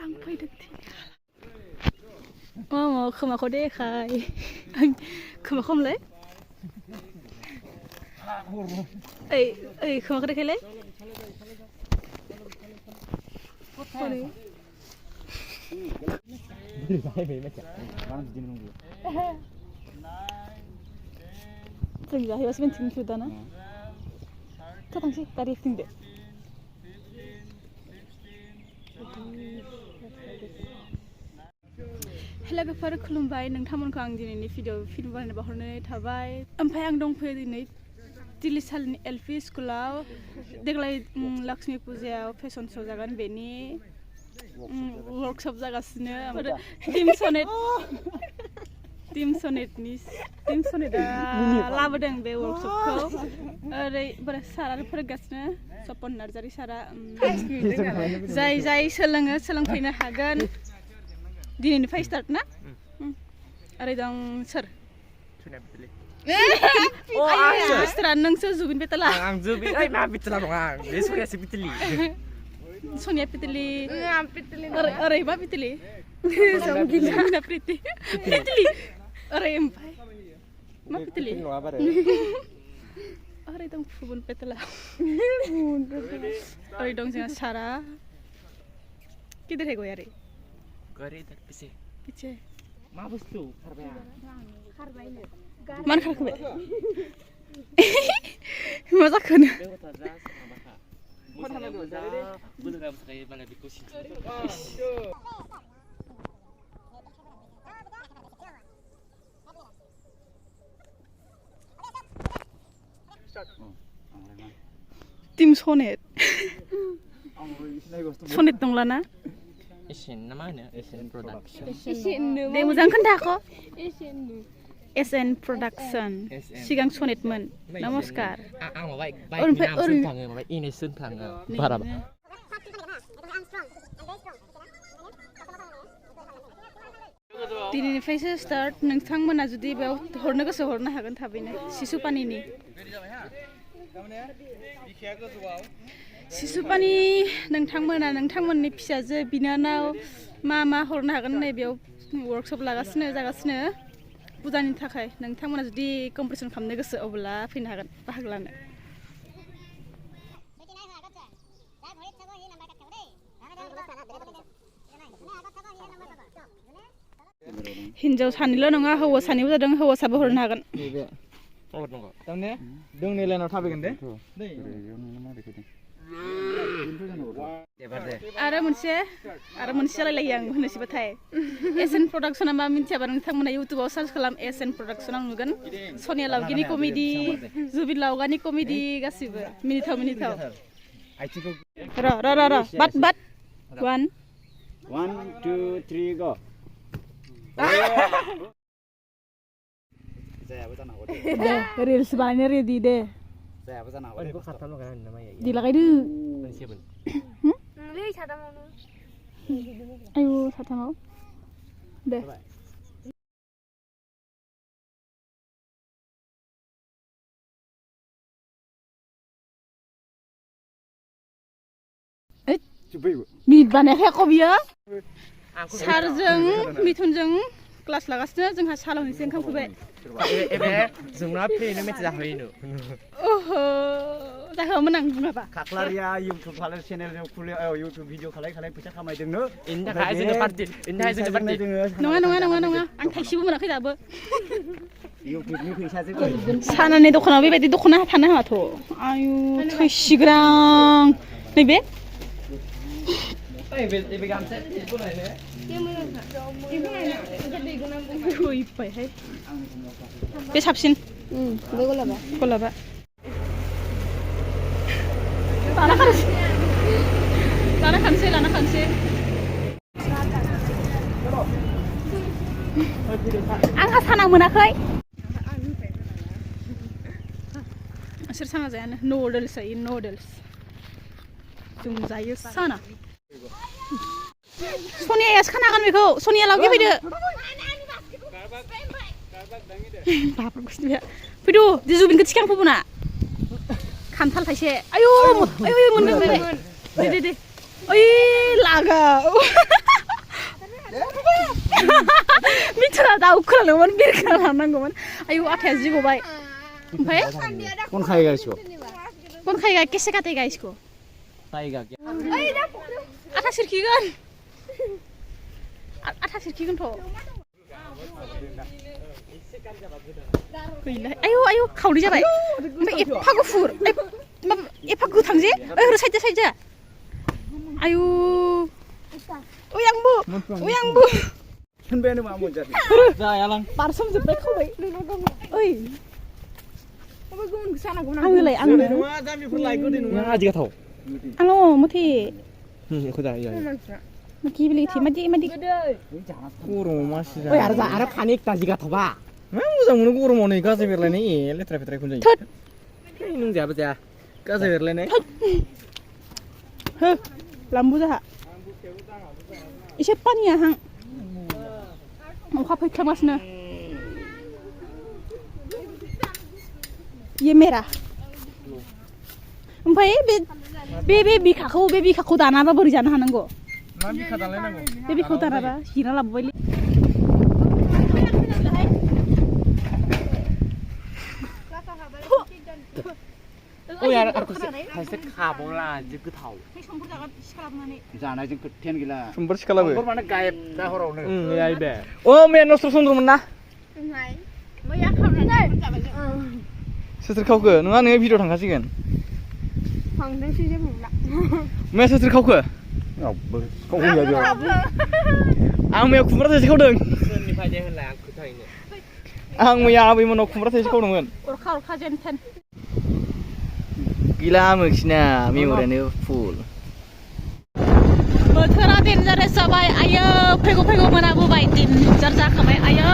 आं फैदों खोमाखौ देखाय खोमा खमलै ओइ खोमाखौ देखायलै जों जाहैबासो मिन्थिगोन दाना थांसै गारि फिनदो लोगोफोर खुलुमबाय नोंथांमोनखौ आं दिनैनि फिल्म बानायनो बावहरनाय थाबाय ओमफ्राय आं दंफैयो दिनै दिल्लीसालनि एलपि स्कुलाव देग्लाय लक्ष्मी पुजायाव फेशन श' जागोन बेनि वर्कशप जागासिनो टीम सनेटआ लाबोदों बे वर्कशपखौ ओरै सारानो फोरोंगासिनो सपन नार्जारि सारा जाय सोलोङो सोलोंफैनो हागोन दिनैनिफ्राय स्टार्ट ना ओरै दं सोर नोंसो जुबिन बेतला आं जुबिन मा बेतला नङा बे सनियासो बेतलि सनिया पितली ओरैबा पितली संगिना प्रिति पितली ओरै ओमफ्राय मा पितली ओरै दं फुबुन बेतला ओरै दं जोंहा सारा किधर है गोयारी गरे इधर पीछे मा बुस्थु खारबायनो मान खारखोबाय मा जाखोनो टीम सनेट दंलाना एसेन ना मा होनो एसेन प्रडाक्शन दे मोजां खोन्थाखौ एसएन प्रडाक्शन सिगां सनेटमोन नमस्कार आं माबा थाङो माबा इनेसन थाङो बारा दिनैनिफ्रायसो स्टार्ट नोंथांमोना जुदि बेयाव हरनो गोसो हरनो हागोन थाबैनो सिसुपानिनि सिसुपानि नोंथांमोना नोंथांमोननि फिसाजो बिनानाव मा हरनो हागोन नै बेयाव वर्कशप जागासिनो पुजानि थाखाय नोंथांमोना जुदि कम्पिटिसन खालामनो गोसो अब्ला फैनो हागोन बाहागो लानो हिन्जाव सानैल' नङा हौवा सानैबो जादों हौवासाबो हरनो हागोन दोंनै लाइनाव थाबायगोन दे आरो मोनसे जालायलायो आं होनोसैबाथाय एसएन प्रडाक्शना मा मिन्थियाबा नोंथांमोना इउटुबाव सार्च खालाम एसएन प्रडाक्शनाव नुगोन सनिया लावगिनि कमेडि जुबिन लावगानि कमेडि गासिबो मिनिथाव र बाट 1 2 3 गो जायाबो जानो हागौ दे रिल्स बानायनो रेडि दे जायाबो जानो हागौ बेखौ खाथामल' गान नामा दिलागायदो मोनसेबो नै साथामावनो आयु साथामाव दे मिनिट बानायाखै आख' बियो सारजों मिथुनजों क्लास लागासिनो जोंहा सालावनिसो ओंखाम फैबाय जोंना फैनो मेथाइ जाहैनो ओहो जाहोआमोन आं बुङाबा खाख्लारिया इउटुब चेनेल इउटुब भिडिअ खालाय फैसा खामायदोंनो इनि थाखाय जोंनो पार्टि नङा आं थाइसेबो मोनाखै दाबो इउटुबनि फैसाजों सानानि दखानाव बेबायदि दख'ना थानो हामाथ' आयु थैसिग्रां नैबे बे साबसिन गलाबा लाना खानसै आंहा साना मोनाखै सोर साना जायानो नुडल्स जायो नुडल्स जों जायो साना सनियासो खानो हागोन बेखौ सनिया लावगे फैदो फैदो दि जुबिनखौ थिखां फुबुना खान्थाल थाइसे आयु मोनबाय दे ओइ लागाव मिथिला दाउखोलांदोंमोन बिरखोना लानांगौमोन आयु आथाया जि गबाय ओमफ्राय कौन खाएगा इसको कौन खाएगा कैसे काटेगा इसको खाएगा क्या आथा सिरखिगोन आथा सिरखिगोनथ' गैला आयु आयु खावनै जाबाय ओमफ्राय एफा गुफुर एफा गोथां जे ओरै साइड जा आयु ओइ आंबो होनबायानो मा मोनजादों जायालां बारसोमजोब्बाय खावबाय ओइ आंनो नङा गामिफोर लायगोन नङा आजि गाथाव आङो मथे खौ जायो मथि बिलिथि मादि गरमाव मासि ओइ आरो खानि एकता जि गाथावबा मा मोजां मोनो गरमाव नै गाजा बेरलायनाय लेथ्रा फेथ्राखौनो जायो नों जायाबो जाया गाजा बेरलायनाय हो लाम्बु जाहा एसे पानिया हां अखा फैख्लागासिनो ये मेरा ओमफ्राय बे बिखाखौ दानाबा बोरै जानो हानांगौ मा बिखा दालायनांगौ बे बिखाखौ दानाबा जिना लाबोबायलै ओइ आरो खायसे खाबावला जि गोथाव जानायजों खोथायानो गैला समबर सिखालाबो माने गायब दा हरावनो याय बे ओ मे नस्त्र चन्द्रमोन ना सोर खावखो नङा नोङो भिडिअ थांखासिगोन मैया सोर खावखो आं मैया खुमब्रा थाइसे खावदों सोरनिफ्राय दे होनलाय आं खोथायैनो आं मैया आबैमोनाव खुमब्रा थाइसे खावदोंमोन अरखा जेन थेन गैला मोनसिना मेम'रियानो फुल बोथोरा डेन्जारेस जाबाय आयो फैगौ मोनाबोबाय डेन्जार जाखाबाय आयो